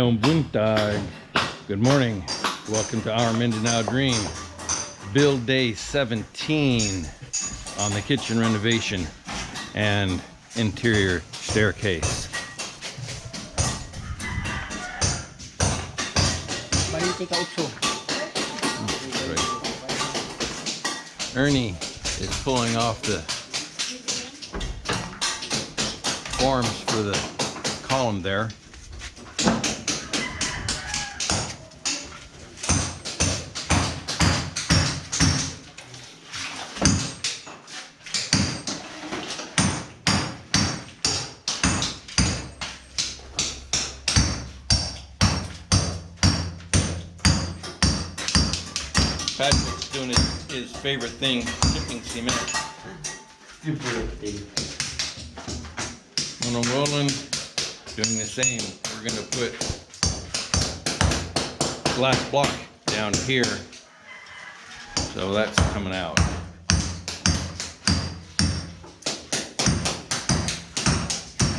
Mayong buntag. Good morning. Welcome to our Mindanao Dream. Build day 17 on the kitchen renovation and interior staircase. Ernie is pulling off the forms for the column there. Patrick's doing his favorite thing, chipping cement. When I'm rolling, doing the same. We're going to put glass block down here, so that's coming out.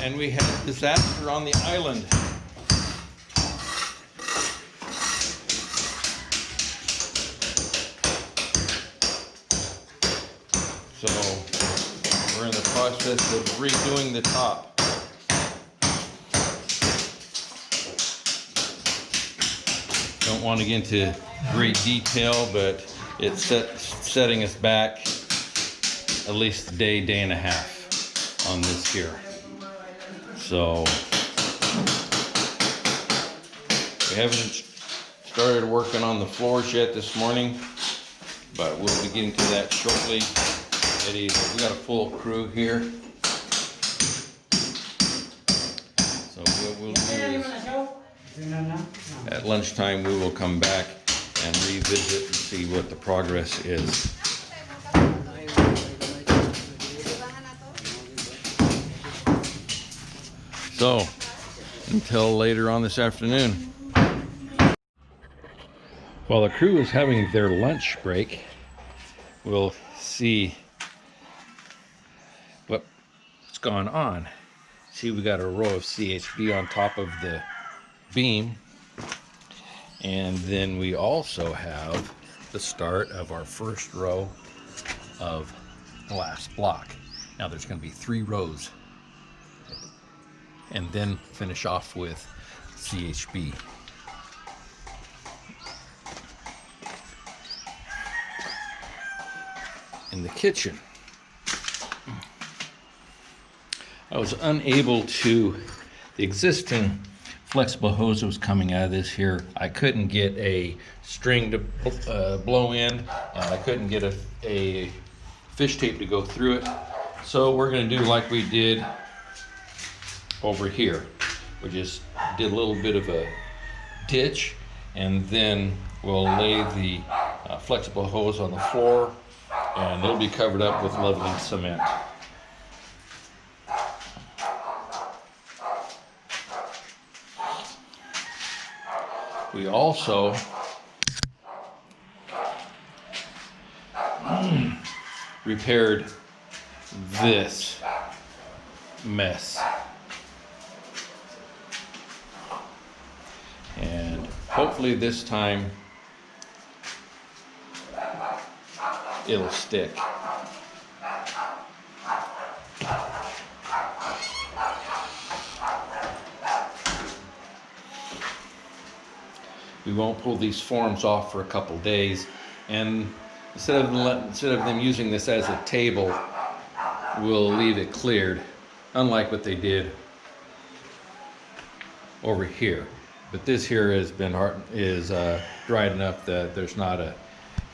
And we had a disaster on the island. So we're in the process of redoing the top. Don't want to get into great detail, but it's setting us back at least a day and a half on this here. So we haven't started working on the floors yet this morning, but we'll be getting to that shortly. We got a full crew here, so what we'll do is at lunchtime we will come back and revisit and see what the progress is. So until later on this afternoon. While the crew is having their lunch break, we'll see what's gone on. See, we got a row of CHB on top of the beam, and then we also have the start of our first row of glass block. Now there's going to be 3 rows, and then finish off with CHB. In the kitchen, I was unable to, the existing flexible hose that was coming out of this here, I couldn't get a string to blow in, and I couldn't get a fish tape to go through it. So we're going to do like we did over here. We just did a little bit of a ditch, and then we'll lay the flexible hose on the floor, and it'll be covered up with leveling cement. We also repaired this mess, and hopefully this time it'll stick. We won't pull these forms off for a couple days, and instead of them using this as a table, we'll leave it cleared, unlike what they did over here. But this here has been dried enough that there's not a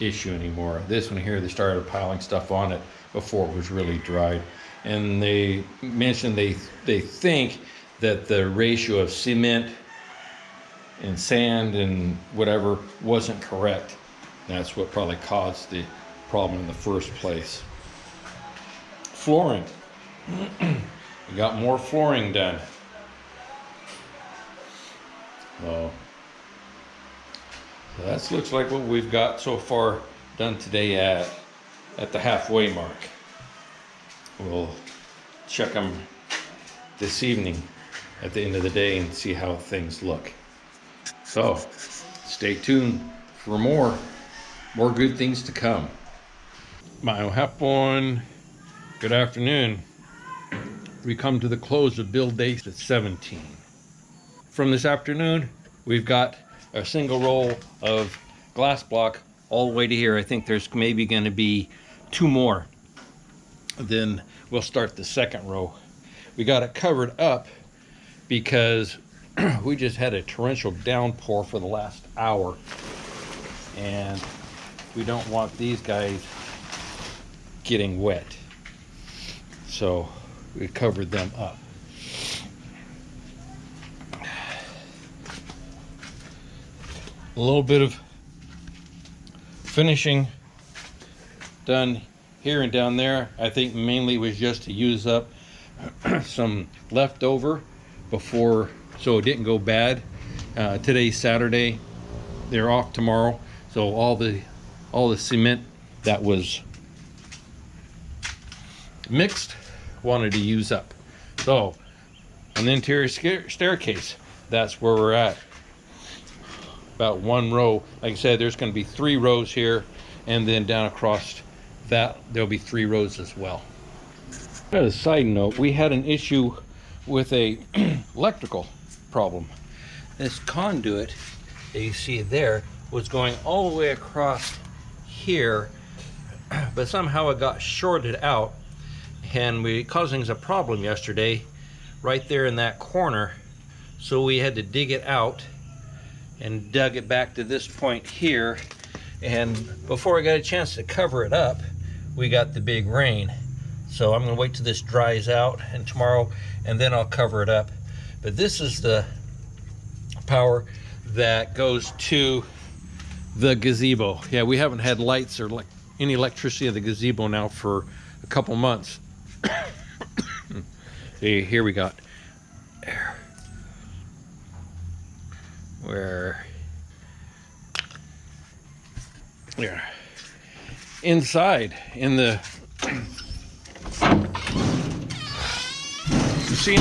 issue anymore. This one here, they started piling stuff on it before it was really dried, and they mentioned they think that the ratio of cement and sand and whatever wasn't correct. That's what probably caused the problem in the first place. Flooring. We got more flooring done. So that looks like what we've got so far done today at the halfway mark. We'll check them this evening at the end of the day and see how things look. So stay tuned for more good things to come. My Hapon, good afternoon. We come to the close of build day 17. From this afternoon, we've got a single roll of glass block all the way to here. I think there's maybe going to be 2 more. Then we'll start the second row. We got it covered up because we just had a torrential downpour for the last hour, and we don't want these guys getting wet, so we covered them up. A little bit of finishing done here and down there. I think mainly was just to use up some leftover before, so it didn't go bad. Today's Saturday, they're off tomorrow, so all the cement that was mixed wanted to use up. So an interior staircase, that's where we're at. About 1 row. Like I said, there's going to be 3 rows here, and then down across that there'll be 3 rows as well. As a side note, we had an issue with a electrical problem. This conduit that you see there was going all the way across here, but somehow it got shorted out, and we causing us a problem yesterday right there in that corner. So we had to dig it out and dug it back to this point here, and before I got a chance to cover it up, we got the big rain. So I'm gonna wait till this dries out and tomorrow, and then I'll cover it up. But this is the power that goes to the gazebo. Yeah, we haven't had lights or any electricity at the gazebo now for a couple months. See, here we got where yeah, inside in the you see,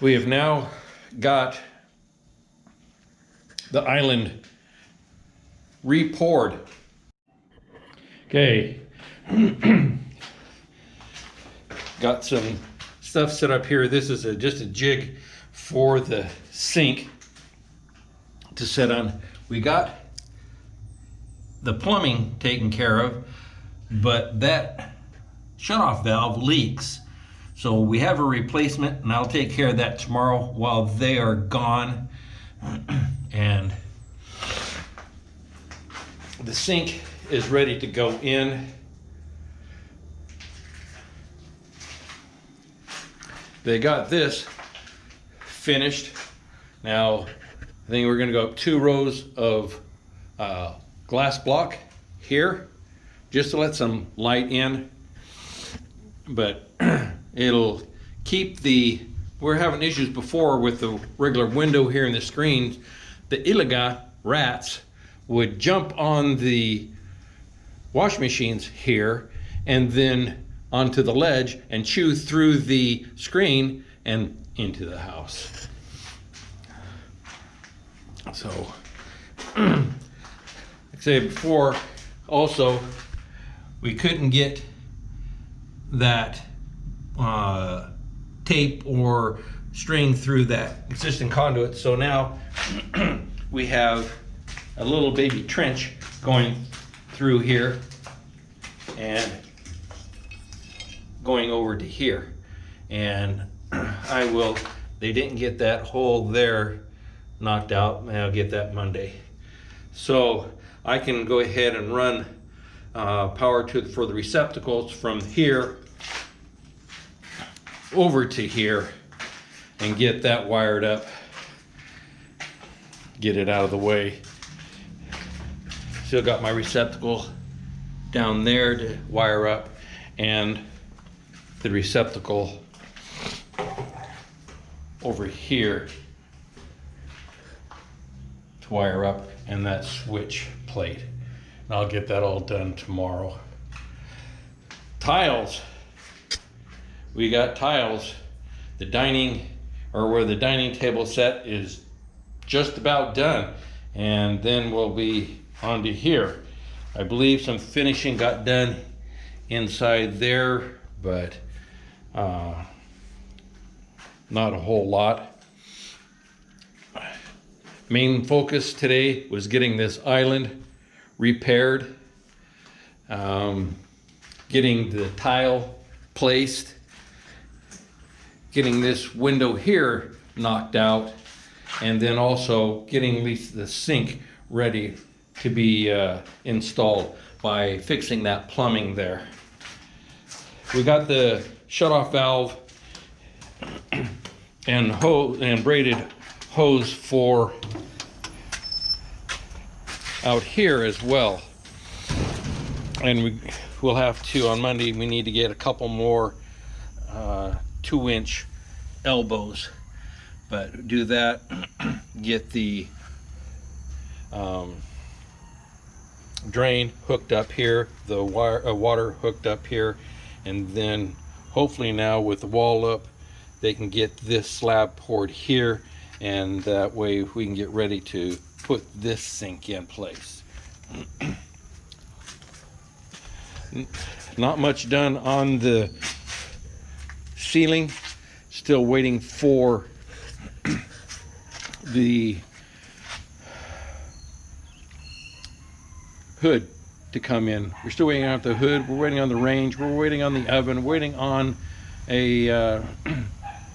we have now got the island re-poured. Okay. Got some stuff set up here. This is just a jig for the sink to set on. We got the plumbing taken care of, but that shutoff valve leaks. So we have a replacement, and I'll take care of that tomorrow while they are gone. And the sink is ready to go in. They got this finished. Now, I think we're gonna go up 2 rows of glass block here, just to let some light in. But it'll keep we're having issues before with the regular window here in the screen. The Ilaga rats would jump on the wash machines here and then onto the ledge and chew through the screen and into the house. So, like I said before, also, we couldn't get that tape or string through that existing conduit. So now we have a little baby trench going through here and going over to here. And they didn't get that hole there knocked out, and I'll get that Monday. So I can go ahead and run power for the receptacles from here over to here and get that wired up, get it out of the way. Still got my receptacle down there to wire up, and the receptacle over here to wire up, and that switch plate. And I'll get that all done tomorrow. Tiles. We got tiles. The dining or where the dining table set is just about done. And then we'll be on to here. I believe some finishing got done inside there, but not a whole lot. Main focus today was getting this island repaired, getting the tile placed, getting this window here knocked out, and then also getting at least the sink ready to be installed by fixing that plumbing there. We got the shutoff valve and hose and braided hose for out here as well, and we'll have to, on Monday, we need to get a couple more 2-inch elbows, but do that, get the drain hooked up here, the water hooked up here, and then hopefully now with the wall up they can get this slab poured here, and that way we can get ready to put this sink in place. Not much done on the ceiling, still waiting for the hood to come in. We're still waiting on the hood, we're waiting on the range, we're waiting on the oven, waiting on a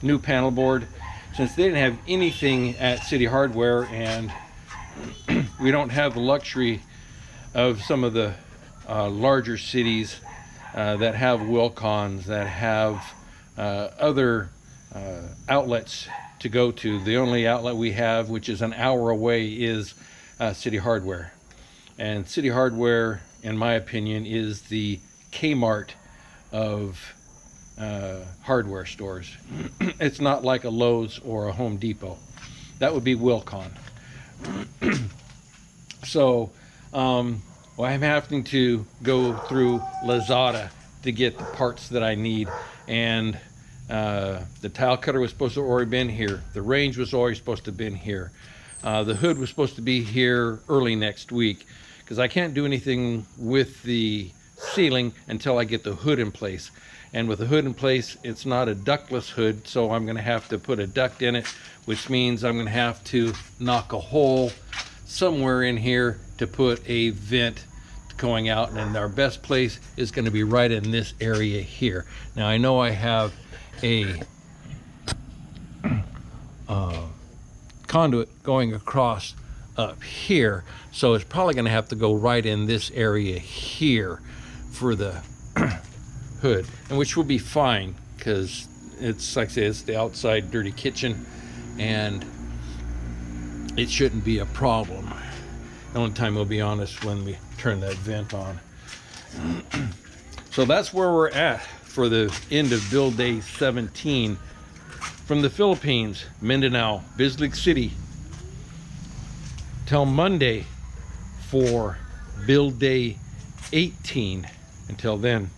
new panel board. Since they didn't have anything at City Hardware, and we don't have the luxury of some of the larger cities that have Wilcons, that have other outlets to go to. The only outlet we have, which is an hour away, is City Hardware. And City Hardware, in my opinion, is the Kmart of hardware stores. It's not like a Lowe's or a Home Depot. That would be Wilcon. So well, I'm having to go through Lazada to get the parts that I need, and the tile cutter was supposed to have already been here. The range was already supposed to have been here. The hood was supposed to be here early next week, because I can't do anything with the ceiling until I get the hood in place. And with the hood in place, it's not a ductless hood, so I'm going to have to put a duct in it, which means I'm going to have to knock a hole somewhere in here to put a vent going out, and our best place is going to be right in this area here. Now I know I have a conduit going across up here, so it's probably going to have to go right in this area here for the hood, and which will be fine, because it's, like I say, it's the outside dirty kitchen and it shouldn't be a problem. The only time we'll be honest when we turn that vent on. So that's where we're at for the end of build day 17 from the Philippines, Mindanao, Bislig City, till Monday for build day 18. Until then,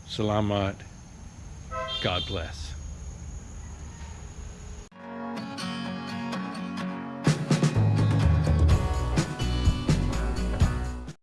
salamat. God bless.